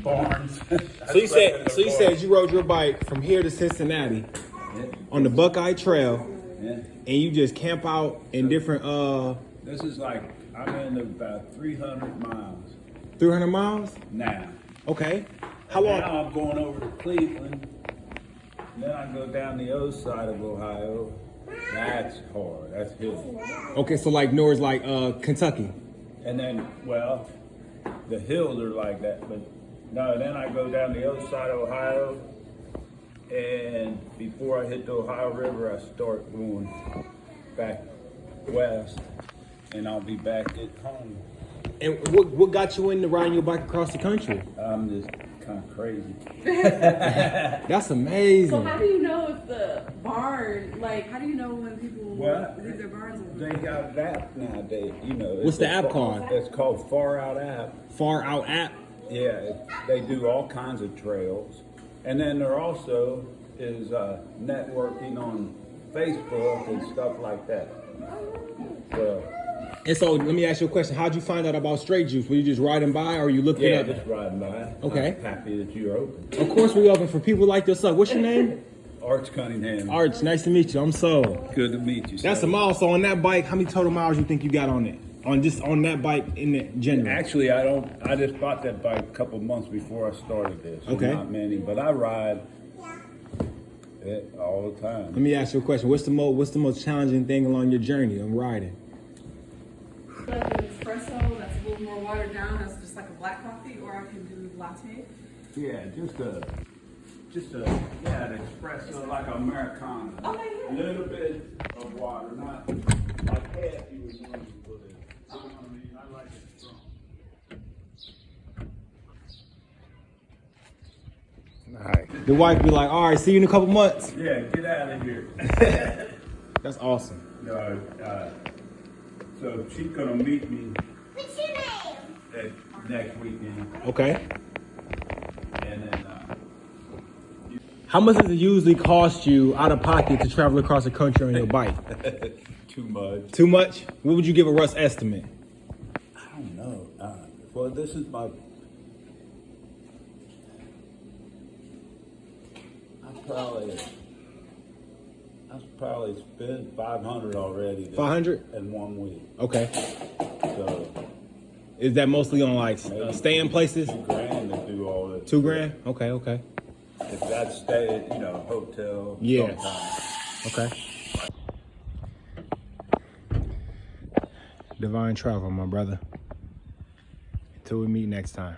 Barns. So you said you rode your bike from here to Cincinnati on the Buckeye Trail, and you just camp out in different This is like, I'm in about 300 miles 300 miles? now. Okay. How long? Now I'm going over to Cleveland. Then I go down the other side of Ohio. That's hard. That's hilly. Okay, so like north, like Kentucky. And then, well, the hills are like that, but no, then I go down the other side of Ohio, and before I hit the Ohio River, I start going back west, and I'll be back at home. And what got you into riding your bike across the country? I'm just kind of crazy. That's amazing. So how do you know if the barn, like, how do you know when people leave their barns open? They got an app nowadays, you know. What's the app called? It's called FarOut app. FarOut app? Yeah, they do all kinds of trails. And then there also is networking on Facebook and stuff like that. So, And so let me ask you a question. How'd you find out about Straight Juice? Were you just riding by or you looked it yeah, up? just riding by. Okay. I'm happy that you're open. Of course we open for people like yourself. What's your name? Arch Cunningham. Arch, nice to meet you. I'm so. Good to meet you. That's sir. a mile. So on that bike, how many total miles you think you got on it? On that bike in the general? Actually, I just bought that bike a couple months before I started this. So Okay. not many, but I ride it all the time. Let me ask you a question. What's the most challenging thing along your journey of riding? Like an espresso that's a little more watered down, that's just like a black coffee, or I can do latte. Yeah, just an espresso like an Americano. Okay, A yeah. little bit of water, not like half you would normally put in. You know what I mean? I like it strong. All right. The wife be like, all right, see you in a couple months. Yeah, get out of here. That's awesome. So she's gonna meet me next weekend, Okay. and then How much does it usually cost you out of pocket to travel across the country on your bike? too much. Too much? What would you give a rough estimate? I don't know. Well, this is my. I've probably spent 500 already. 500? in 1 week. Okay. So Is that mostly on like staying places? $2,000 to do all this. $2,000? Okay, okay. If that's stay at, hotel. Yeah. sometime. Okay. Divine travel, my brother. Until we meet next time.